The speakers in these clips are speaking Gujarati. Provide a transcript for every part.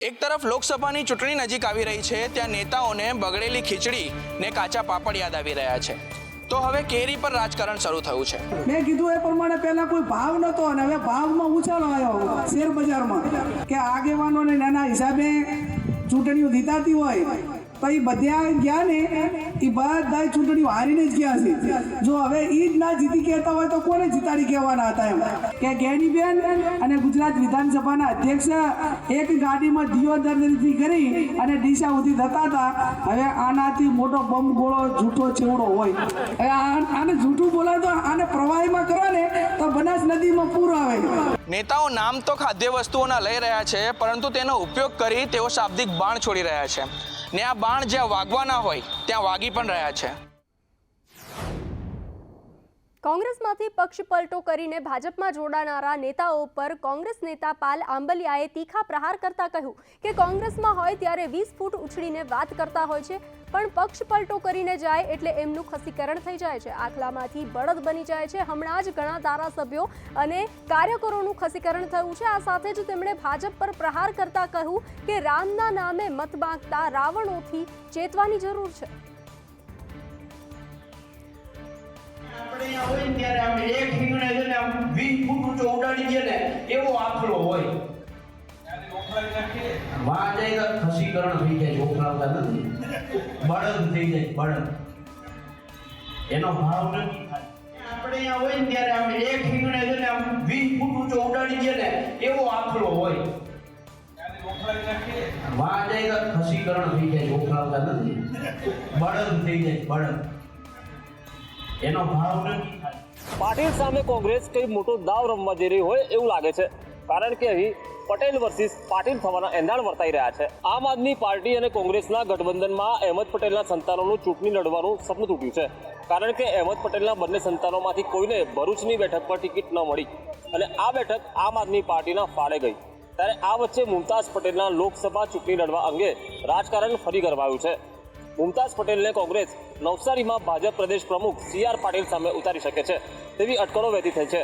એક તરફ લોકસભાની ચૂંટણી નજીક આવી રહી છે, ત્યાં નેતાઓને બગડેલી ખીચડી ને કાચા પાપડ યાદ આવી રહ્યા છે. તો હવે કેરી પર રાજકારણ શરૂ થયું છે. મેં કીધું એ પ્રમાણે પહેલા કોઈ ભાવ નતો અને હવે ભાવમાં ઉછાળો આવ્યો શેર બજારમાં કે આગેવાનોને નાના હિસાબે ચૂંટણીઓ જીતાતી હોય તો એ બધા ગયા ને એ બધા ચૂંટણીઓ હારીને જ ગયા છે. જો હવે એ જ ના જીતી કહેતા હોય તો કોને જીતાડી કહેવાના હતા એમ કે ગેનીબેન અને ગુજરાત વિધાનસભાના અધ્યક્ષ એક ગાડીમાં દિયોદર્દી કરી અને ડીસા સુધી થતા હતા. હવે આનાથી મોટો બમ ગોળો જૂઠો છેવડો હોય. હવે આને જૂઠું બોલાય તો આને પ્રવાહીમાં કરો ને તો બનાસ નદીમાં પૂર આવે. નેતાઓ નામ તો ખાદ્ય વસ્તુઓના લઈ રહ્યા છે, પરંતુ તેનો ઉપયોગ કરી તેઓ શાબ્દિક બાણ છોડી રહ્યા છે ને આ બાણ જ્યાં વાગવાના હોય ત્યાં વાગી પણ રહ્યા છે. કોંગ્રેસમાંથી પક્ષ પલટો કરીને ભાજપમાં જોડાનારા નેતાઓ પર કોંગ્રેસ નેતા પાલ આંબલિયાએ તીખા પ્રહાર કરતા કહ્યું કે કોંગ્રેસમાં હોય ત્યારે 20 ફૂટ ઉછળીને વાત કરતા હોય છે, પણ પક્ષ પલટો કરીને જાય એટલે એમનું ખસીકરણ થઈ જાય છે, આખલામાંથી બળદ બની જાય છે. હમણાં જ ઘણા ધારાસભ્યો અને કાર્યકરોનું ખસીકરણ થયું છે. આ સાથે જ તેમણે ભાજપ પર પ્રહાર કરતા કહ્યું કે રામના નામે મત માંગતા રાવણોથી ચેતવાની જરૂર છે. અહીંયા હોય ને ત્યારે આમ એક હિંગણે છે ને આમ 20 ફૂટ ઊંચો ઉડાડી દે ને એવો આખલો હોય. માં જાય તો ખસીકરણ થઈ જાય, ઓખલાવતા નથી, બળદ થઈ જાય, બળદ. એનો ભાવ નથી થાય. આપણે અહીંયા હોય ને ત્યારે આમ એક હિંગણે છે ને આમ 20 ફૂટ ઊંચો ઉડાડી દે ને એવો આખલો હોય. માં જાય તો ખસીકરણ થઈ જાય, ઓખલાવતા નથી, બળદ થઈ જાય, બળદ. એનો ભાવ નથી થાય. પાટીલ સામે કોંગ્રેસ કઈ મોટો દાવ રમવા જઈ રહી હોય એવું લાગે છે, કારણ કે અહીં પટેલ વર્સિસ પાટીલ થવાના એંધાણ વર્તાઈ રહ્યા છે. આમ આદમી પાર્ટી અને કોંગ્રેસના ગઠબંધનમાં અહેમદ પટેલના સંતાનોનું ચૂંટણી લડવાનું સપનું તૂટ્યું છે, કારણ કે અહેમદ પટેલના બંને સંતાનોમાંથી કોઈને ભરૂચની બેઠક પર ટિકિટ ન મળી અને આ બેઠક આમ આદમી પાર્ટીના ફાળે ગઈ. ત્યારે આ વચ્ચે મુમતાઝ પટેલના લોકસભા ચૂંટણી લડવા અંગે રાજકારણ ફરી ગરમાયું છે. મુમતાઝ પટેલને કોંગ્રેસ નવસારીમાં ભાજપ પ્રદેશ પ્રમુખ CR પાટીલ સામે ઉતારી શકે છે તેવી અટકળો વહેતી થઈ છે.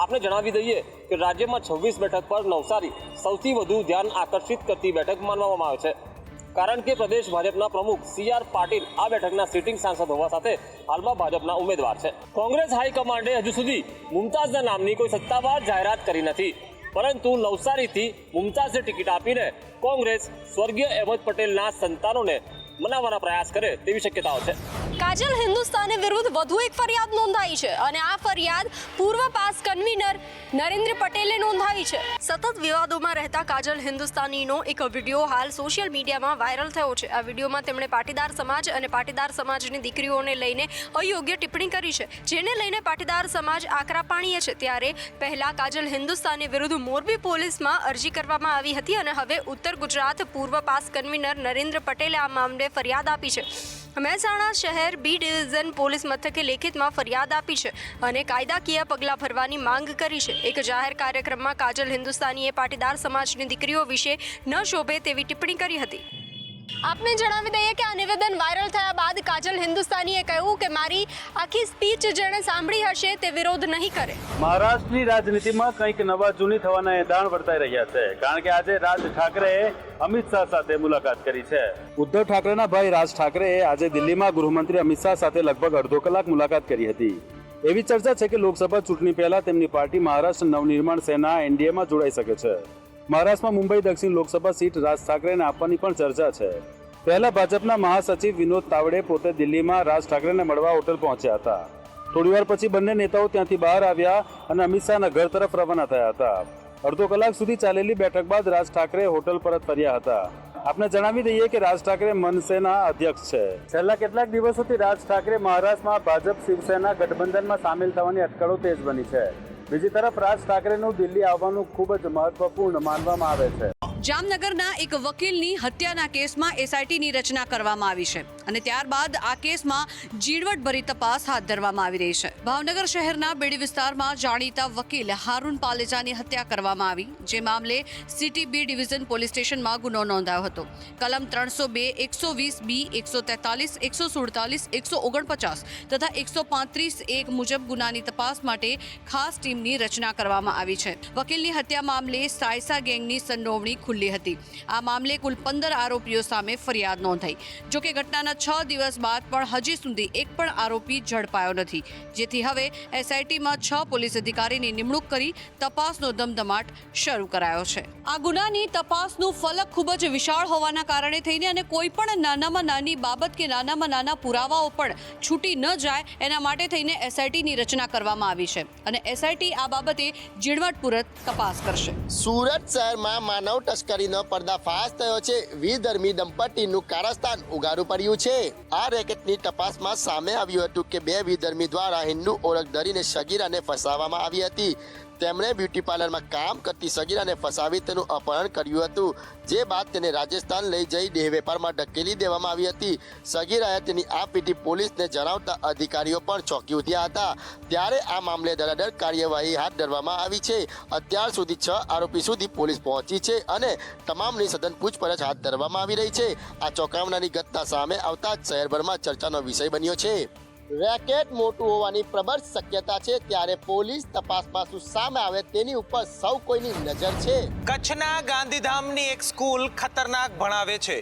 આપને જણાવી દઈએ કે રાજ્યમાં 26 બેઠક પર નવસારી સૌથી વધુ ધ્યાન આકર્ષિત કરતી બેઠક માનવામાં આવે છે, કારણ કે પ્રદેશ ભાજપના પ્રમુખ CR પાટીલ આ બેઠકના સિટિંગ સાંસદ હોવા સાથે હાલમાં ભાજપના ઉમેદવાર છે. કોંગ્રેસ હાઈકમાન્ડે હજુ સુધી મુમતાઝના નામની કોઈ સત્તાવાર જાહેરાત કરી નથી, પરંતુ નવસારીથી મુમતાઝને ટિકિટ આપીને કોંગ્રેસ સ્વર્ગીય અહેમદ પટેલના સંતાનોને મનાવવાના પ્રયાસ કરે તેવી શક્યતાઓ છે. કાજલ હિન્દુસ્તાની વિરુદ્ધ વધુ એક ફરિયાદ નોંધાઈ છે અને આ ફરિયાદ પૂર્વ પાસ કન્વીનર નરેન્દ્ર પટેલે નોંધાવી છે. સતત વિવાદોમાં રહેતા કાજલ હિન્દુસ્તાનીનો એક વિડીયો હાલ સોશિયલ મીડિયામાં વાયરલ થયો છે. આ વિડીયોમાં તેમણે પાટીદાર સમાજ અને પાટીદાર સમાજની દીકરીઓને લઈને અયોગ્ય ટિપ્પણી કરી છે, જેને લઈને પાટીદાર સમાજ આકરા પાણીએ છે. ત્યારે પહેલા કાજલ હિન્દુસ્તાની વિરુદ્ધ મોરબી પોલીસમાં અરજી કરવામાં આવી હતી અને હવે ઉત્તર ગુજરાત પૂર્વ પાસ કન્વીનર નરેન્દ્ર પટેલે આ મામલે ફરિયાદ આપી છે. મહેસાણા શહેર B ડિવિઝન પોલીસ મથકે લેખિતમાં ફરિયાદ આપી છે અને કાયદાકીય પગલાં ભરવાની માંગ કરી છે. એક જાહેર કાર્યક્રમમાં કાજલ હિન્દુસ્તાનીએ પાટીદાર સમાજની દીકરીઓ વિશે ન શોભે તેવી ટિપ્પણી કરી હતી. આપને જણાવી દઈએ કે આ નિવેદન વાયરલ થયા બાદ કાજલ હિન્દુસ્તાનીએ કહ્યું કે મારી આખી સ્પીચ જેણે સાંભળી હશે તે વિરોધ નહીં કરે. મહારાષ્ટ્રની રાજનીતિમાં કંઈક નવા જૂની થવાના એંધાણ વર્તાઈ રહ્યા છે, કારણ કે આજે રાજ ઠાકરેએ અમિત શાહ સાથે મુલાકાત કરી છે. ઉદ્ધવ ઠાકરેના ભાઈ રાજ ઠાકરેએ આજે દિલ્હીમાં ગૃહમંત્રી અમિત શાહ સાથે લગભગ અડધો કલાક મુલાકાત કરી હતી. એવી ચર્ચા છે કે લોકસભા ચૂંટણી પહેલા તેમની પાર્ટી મહારાષ્ટ્ર નવનિર્માણ સેના NDAમાં જોડાઈ શકે છે. મહારાષ્ટ્રમાં મુંબઈ દક્ષિણ લોકસભા સીટ રાજ ઠાકરેને આપવાની પણ ચર્ચા છે. પહેલા ભાજપના મહાસચિવ વિનોદ તાવડે પોતે દિલ્હીમાં રાજ ઠાકરેને મળવા હોટલ પહોંચ્યા હતા. થોડીવાર પછી બંને નેતાઓ ત્યાંથી બહાર આવ્યા અને અમિત શાહના ઘર તરફ રવાના થયા હતા. અડધો કલાક સુધી ચાલેલી બેઠક બાદ રાજ ઠાકરે હોટલ પરત ફર્યા હતા. આપને જણાવી દઈએ કે રાજ ઠાકરે મનસેના અધ્યક્ષ છે. છેલ્લા કેટલાક દિવસોથી રાજ ઠાકરે મહારાષ્ટ્રમાં ભાજપ શિવસેના ગઠબંધનમાં સામેલ થવાની અટકળો તેજ બની છે. બીજી તરફ રાજ ઠાકરેનું દિલ્હી આવવાનું ખૂબ જ મહત્વપૂર્ણ માનવામાં આવે છે. જામનગરના એક વકીલની હત્યાના કેસમાં SITની રચના કરવામાં આવી છે અને ત્યારબાદ આ કેસમાં ઝીણવટભરી તપાસ હાથ ધરવામાં આવી રહી છે. ભાવનગર શહેરના બેડી વિસ્તારમાં જાણીતા વકીલ હારૂન પાલેજાની હત્યા કરવામાં આવી, જે મામલે સિટી B ડિવિઝન પોલીસ સ્ટેશનમાં ગુનો નોંધાયો હતો. કલમ 302, 120B, 143, 147, 149 તથા 135(1) મુજબ ગુનાની તપાસ માટે ખાસ ટીમની રચના કરવામાં આવી છે. વકીલની હત્યા મામલે સાયસા ગેંગની સંડોવણી ખુલ્લી હતી. આ મામલે કુલ 15 આરોપીઓ સામે ફરિયાદ નોંધાઈ. જોકે ઘટનાના 6 દિવસ બાદ પણ હજી સુધી એક પણ આરોપી ઝડપાયો નથી, જેથી હવે એસઆઈટીમાં 6 પોલીસ અધિકારીની નિમણૂક કરી તપાસનો ધમધમાટ શરૂ કરાયો છે. આ ગુનાની તપાસનું ફલક ખૂબ જ વિશાળ હોવાના કારણે થઈને અને કોઈ પણ નાનામાં નાની બાબત કે નાનામાં નાના પુરાવાઓ પણ છૂટી ન જાય એના માટે થઈને એસઆઈટીની રચના કરવામાં આવી છે અને એસઆઈટી આ બાબતે ઝીણવટપૂર્વક તપાસ કરશે. સુરત શહેરમાં માનવ તસ્કરીનો પર્દાફાશ થયો છે. વિધર્મી દંપતીનું કારસ્તાન ઉગાડું પડ્યું છે. આ રેકેટની તપાસમાં સામે આવ્યું હતું કે 2 વિધર્મી દ્વારા હિન્દુ ઓળખ ધરીને સગીરાને ફસાવવામાં આવી હતી. તેમણે બ્યુટી પાર્લરમાં કામ કરતી સગીરાને ફસાવી તેનું અપહરણ કર્યું હતું, જે બાદ તેને રાજસ્થાન લઈ જઈ દેહ વેપારમાં ધકેલી દેવામાં આવી હતી. સગીરાએ તેની આ પીટી પોલીસને જણાવતા અધિકારીઓ પણ ચોંકી ઉઠ્યા હતા. ત્યારે આ મામલે ધડાધડ કાર્યવાહી હાથ ધરવામાં આવી છે. અત્યાર સુધી 6 આરોપી સુધી પોલીસ પહોંચી છે અને તમામની સઘન પૂછપરછ હાથ ધરવામાં આવી રહી છે. આ ચોંકાવનારી ઘટના સામે આવતા જ શહેરભરમાં ચર્ચાનો વિષય બન્યો છે. રેકેટ મોટું હોવાની પ્રબળ શક્યતા છે, ત્યારે પોલીસ તપાસમાં શું સામે આવે તેની ઉપર સૌ કોઈની નજર છે. કચ્છના ગાંધીધામની એક સ્કૂલ ખતરનાક ભણાવે છે.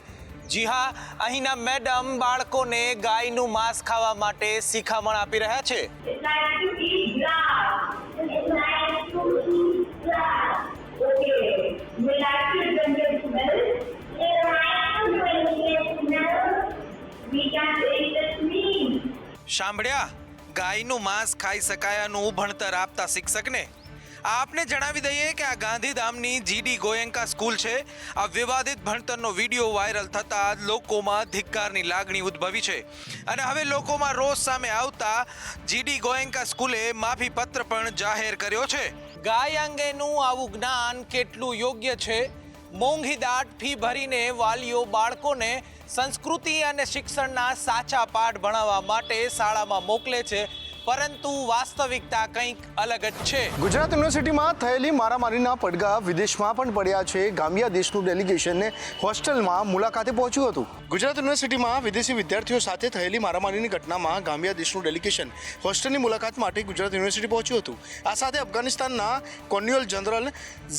જી હા, અહીંના મેડમ બાળકોને ગાયનું માંસ ખાવા માટે શિખામણ આપી રહ્યા છે. સાંભળ્યા? ગાયનું માંસ ખાઈ શકાયાનું ભણતર આપતા શિક્ષકને. આપને જણાવી દઈએ કે આ ગાંધીધામની જીડી ગોયંકા સ્કૂલ છે. આ વિવાદિત ભણતરનો વિડીયો વાયરલ થતાં લોકોમાં ધિક્કારની લાગણી ઉદ્ભવી છે અને હવે લોકોમાં રોષ સામે આવતા જીડી ગોયંકા સ્કૂલે માફી પત્ર પણ જાહેર કર્યો છે. ગાય અંગેનું આવું જ્ઞાન કેટલું યોગ્ય છે? મોંઘી દાટ ફી ભરીને વાલીઓ બાળકોને સંસ્કૃતિ અને શિક્ષણના સાચા પાઠ ભણાવવા માટે શાળામાં મોકલે છે, પરંતુ વાસ્તવિકતા કંઈક અલગ જ છે. ગુજરાત યુનિવર્સિટીમાં થયેલી મારામારીના પડઘા વિદેશમાં પણ પડ્યા છે. ગામ્બિયા દેશનું ડેલિગેશન હોસ્ટેલમાં મુલાકાતે પહોંચ્યું હતું. ગુજરાત યુનિવર્સિટીમાં વિદેશી વિદ્યાર્થીઓ સાથે થયેલી મારામારીની ઘટનામાં ગામ્બિયા દેશનું ડેલિગેશન હોસ્ટેલની મુલાકાત માટે ગુજરાત યુનિવર્સિટી પહોંચ્યું હતું. આ સાથે અફઘાનિસ્તાનના કોન્યુઅલ જનરલ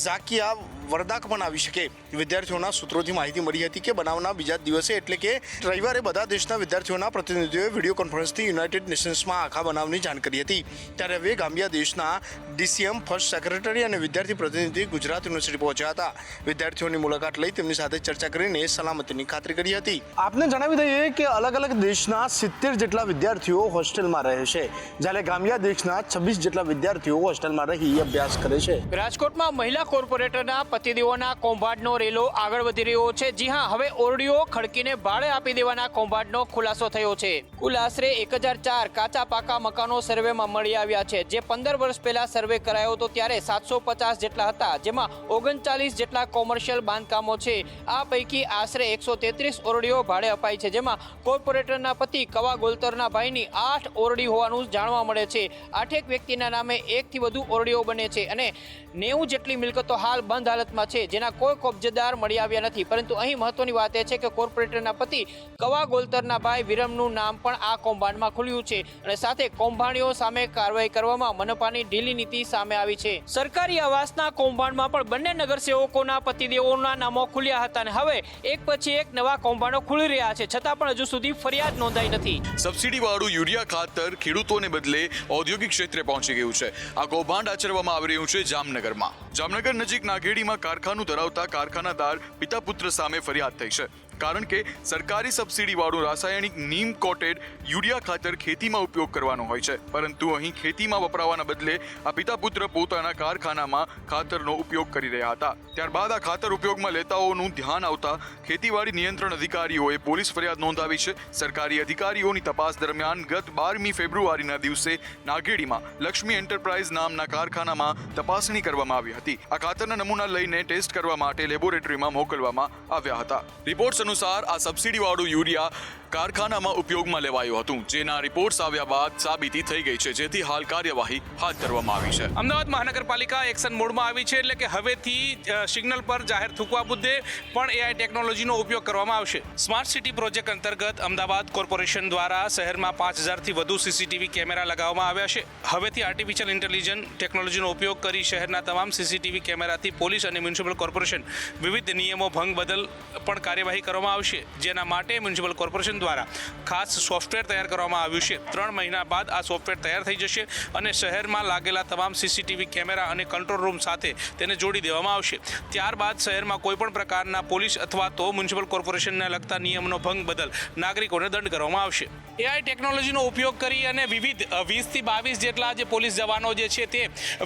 ઝાકિયા વરદાક પણ આવી શકે. વિદ્યાર્થીઓના સૂત્રોથી માહિતી મળી હતી કે બનાવના બીજા દિવસે એટલે કે રવિવારે બધા દેશના વિદ્યાર્થીઓના પ્રતિનિધિઓએ વિડીયો કોન્ફરન્સથી યુનાઇટેડ નેશન્સમાં આખા બનાવની જાણ કરી હતી. ત્યારે હવે ગામ્બિયા દેશના ડીસીએમ, ફર્સ્ટ સેક્રેટરી અને વિદ્યાર્થી પ્રતિનિધિ ગુજરાત યુનિવર્સિટી પહોંચ્યા હતા. વિદ્યાર્થીઓની મુલાકાત લઈ તેમની સાથે ચર્ચા કરીને સલામતીની ખાતરી કરી હતી. આપને જણાવી દઈએ કે અલગ અલગ દેશના 70 જેટલા વિદ્યાર્થીઓ હોસ્ટેલમાં રહે છે, જ્યારે ગામ્બિયા દેશના 26 જેટલા વિદ્યાર્થીઓ હોસ્ટેલમાં રહી અભ્યાસ કરે છે. રાજકોટમાં મહિલા કોર્પોરેટરના પતિદેવોના કૌભાંડનો રેલો આગળ વધી રહ્યો છે. જી હા, હવે ઓરડીઓ ખડકીને ભાડે આપી દેવાના કૌભાંડનો ખુલાસો થયો છે. કુલ આશરે 1004 કાચા પાકા મકાનો સર્વેમાં મળી આવ્યા છે. જે 15 વર્ષ પહેલા સર્વે કરાયો હતો ત્યારે 750 જેટલા હતા, જેમાં 39 જેટલા કોમર્શિયલ બાંધકામો છે. આ પૈકી આશરે 133 ઓરડીઓ ભાડે અપાઈ છે, જેમાં કોર્પોરેટરના પતિ કવા ગોલતરના ભાઈની 8 ઓરડી હોવાનું જાણવા મળે છે. 8 વ્યક્તિના નામે 1 થી વધુ ઓરડીઓ બને છે અને 90 જેટલી મિલકતો હાલ બંધ હાલતમાં છે, જેના કોઈ કબજેદાર મળી આવ્યા નથી. પરંતુ અહીં મહત્વની વાત એ છે કે કોર્પોરેટરના પતિ કવા ગોલતરના ભાઈ વિરમનું નામ પણ આ કૌભાંડમાં ખુલ્યું છે અને સાથે કૌભાંડીઓ સામે કાર્યવાહી કરવામાં મનપાની ઢીલી નીતિ સામે આવી છે. સરકારી આવાસના કૌભાંડમાં પણ બંને નગરસેવકોના પતિદેવોના નામો ખુલ્યા હતા અને હવે એક પછી એક નવા કૌભાંડો ખુલી રહ્યા છે, છતાં પણ હજુ સુધી ફરિયાદ નોંધાઈ નથી. સબસિડી વાળું યુરિયા ખાતર ખેડૂતોને બદલે ઔદ્યોગિક ક્ષેત્રે પહોંચી ગયું છે. આ કૌભાંડ આચરવામાં આવી રહ્યું છે જામનગરમાં. જામનગર નજીક નાગેડીમાં કારખાનું ધરાવતા કારખાનાદાર પિતા પુત્ર સામે ફરિયાદ થઈ છે, કારણ કે સરકારી સબસિડી વાળું રાસાયણિક નીમ કોટેડ યુરિયા ખાતર ખેતીમાં ઉપયોગ કરવાનો હોય છે, પરંતુ અહીં ખેતીમાં વપરાવાના બદલે આ પિતા પુત્ર પોતાના કારખાનામાં ખાતરનો ઉપયોગ કરી રહ્યા હતા. ત્યારબાદ આ ખાતર ઉપયોગમાં લેતાઓનું ધ્યાન આવતા ખેતીવાડી નિયંત્રણ અધિકારીઓએ પોલીસ ફરિયાદ નોંધાવી છે. સરકારી અધિકારીઓની તપાસ દરમિયાન ગત 12મી ફેબ્રુઆરીના દિવસે નાગેડીમાં લક્ષ્મી એન્ટરપ્રાઇઝ નામના કારખાનામાં તપાસણી કરવામાં આવી હતી. આ ખાતરના નમૂના લઈને ટેસ્ટ કરવા માટે લેબોરેટરીમાં મોકલવામાં આવ્યા હતા. રિપોર્ટ્સ અનુસાર આ સબસિડીવાળું યુરિયા કારખાનામાં ઉપયોગમાં લેવાયું હતું, જેના રિપોર્ટ્સ આવ્યા બાદ સાબિતી થઈ ગઈ છે, જેથી હાલ કાર્યવાહી હાથ ધરવામાં આવી છે. અમદાવાદ મહાનગરપાલિકા એક્શન મોડમાં આવી છે, એટલે કે હવેથી સિગ્નલ પર જાહેર થૂકવા મુદ્દે પણ એઆઈ ટેકનોલોજીનો ઉપયોગ કરવામાં આવશે. સ્માર્ટ સિટી પ્રોજેક્ટ અંતર્ગત અમદાવાદ કોર્પોરેશન દ્વારા શહેરમાં 5000થી વધુ સીસીટીવી કેમેરા લગાવવામાં આવ્યા છે. હવેથી આર્ટિફિશિયલ ઇન્ટેલિજન્સ ટેકનોલોજીનો ઉપયોગ કરી શહેરના તમામ સીસીટીવી કેમેરાથી પોલીસ અને મ્યુનિસિપલ કોર્પોરેશન વિવિધ નિયમો ભંગ બદલ પણ કાર્યવાહી કરવામાં આવશે, જેના માટે મ્યુનિસિપલ કોર્પોરેશન દ્વારા ખાસ સોફ્ટવેર તૈયાર કરવામાં આવ્યું છે. 3 મહિના બાદ આ સોફ્ટવેર તૈયાર થઈ જશે અને શહેરમાં લાગેલા તમામ સીસીટીવી કેમેરા અને કંટ્રોલ રૂમ સાથે તેને જોડી દેવામાં આવશે. ત્યારબાદ શહેરમાં કોઈપણ પ્રકારના પોલીસ અથવા તો મ્યુનિસિપલ કોર્પોરેશનને લગતા નિયમનો ભંગ બદલ નાગરિકોને દંડ કરવામાં આવશે. એઆઈ ટેકનોલોજીનો ઉપયોગ કરી અને વિવિધ 20થી 22 જેટલા જે પોલીસ જવાનો જે છે તે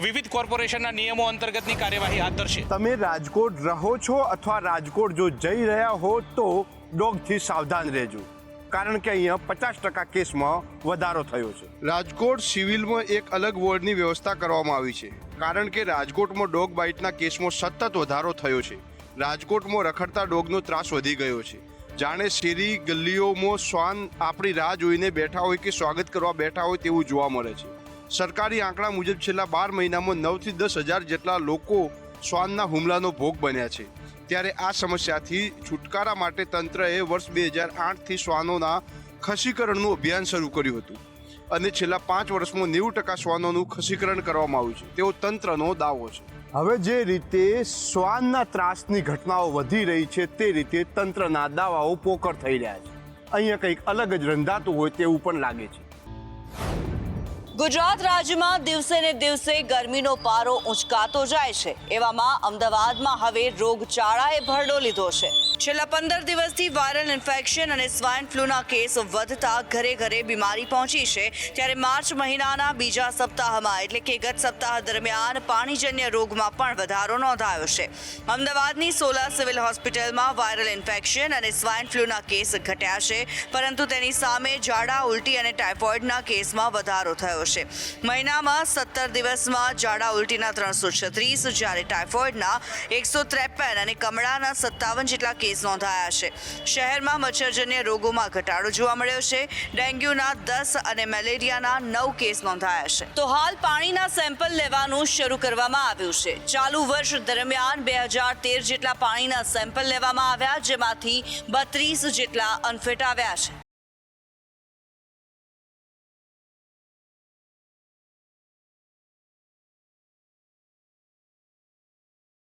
વિવિધ કોર્પોરેશનના નિયમો અંતર્ગતની કાર્યવાહી હાથ ધરશે. તમે રાજકોટ રહો છો અથવા રાજકોટ જો જઈ રહ્યા હો તો ડોગથી સાવધાન રહેજો, કારણ કે અહીંયા 50% કેસમાં વધારો થયો છે. રાજકોટ સિવિલમાં એક અલગ વોર્ડની વ્યવસ્થા કરવામાં આવી છે, કારણ કે રાજકોટમાં ડોગ બાઇટના કેસમાં સતત વધારો થયો છે. રાજકોટમાં રખડતા ડોગનો ત્રાસ વધી ગયો છે. જાણે શેરી ગલીઓમાં શ્વાન આપણી રાહ જોઈને બેઠા હોય કે સ્વાગત કરવા બેઠા હોય તેવું જોવા મળે છે. સરકારી આંકડા મુજબ છેલ્લા 12 મહિનામાં 9થી 10 હજાર જેટલા લોકો શ્વાનના હુમલાનો ભોગ બન્યા છે. ત્યારે આ સમસ્યાથી છુટકારા માટે તંત્રએ વર્ષ 2008થી શ્વાનોના ખસીકરણનું અભિયાન શરૂ કર્યું હતું અને છેલ્લા 5 વર્ષમાં 90% શ્વાનોનું ખસીકરણ કરવામાં આવ્યું છે, તેવો તંત્રનો દાવો છે. હવે જે રીતે શ્વાનના ત્રાસની ઘટનાઓ વધી રહી છે તે રીતે તંત્રના દાવાઓ પોકળ થઈ રહ્યા છે. અહીંયા કંઈક અલગ જ રંધાતું હોય તેવું પણ લાગે છે. ગુજરાત રાજ્યમાં દિવસે ને દિવસે ગરમીનો પારો ઊંચકાતો જાય છે. એવામાં અમદાવાદમાં હવે રોગચાળાએ ભરડો લીધો છે. છેલ્લા 15 દિવસથી વાયરલ ઇન્ફેક્શન અને સ્વાઇન ફ્લૂના કેસ વધતા ઘરે ઘરે બીમારી પહોંચી છે. ત્યારે માર્ચ મહિનાના બીજા સપ્તાહમાં એટલે કે ગત સપ્તાહ દરમિયાન પાણીજન્ય રોગમાં પણ વધારો નોંધાયો છે. અમદાવાદની સોલા સિવિલ હોસ્પિટલમાં વાયરલ ઇન્ફેક્શન અને સ્વાઇન ફ્લૂના કેસ ઘટ્યા છે, પરંતુ તેની સામે ઝાડા, ઉલટી અને ટાઇફોઇડના કેસમાં વધારો થયો છે. મહિનામાં 17 દિવસમાં ઝાડા ઉલટીના 336, જ્યારે ટાઇફોઇડના 153 અને કમળાના 57 જેટલા કેસ નોંધાયા છે. શહેરમાં મચ્છરજન્ય રોગોમાં ઘટાડો જોવા મળ્યો છે. ડેન્ગ્યુના 10 અને મેલેરિયાના 9 કેસ નોંધાયા છે. તો હાલ પાણીના સેમ્પલ લેવાનું શરૂ કરવામાં આવ્યું છે. ચાલુ વર્ષ દરમિયાન 2013 જેટલા પાણીના સેમ્પલ લેવામાં આવ્યા, જેમાંથી 32 જેટલા અનફિટ આવ્યા છે.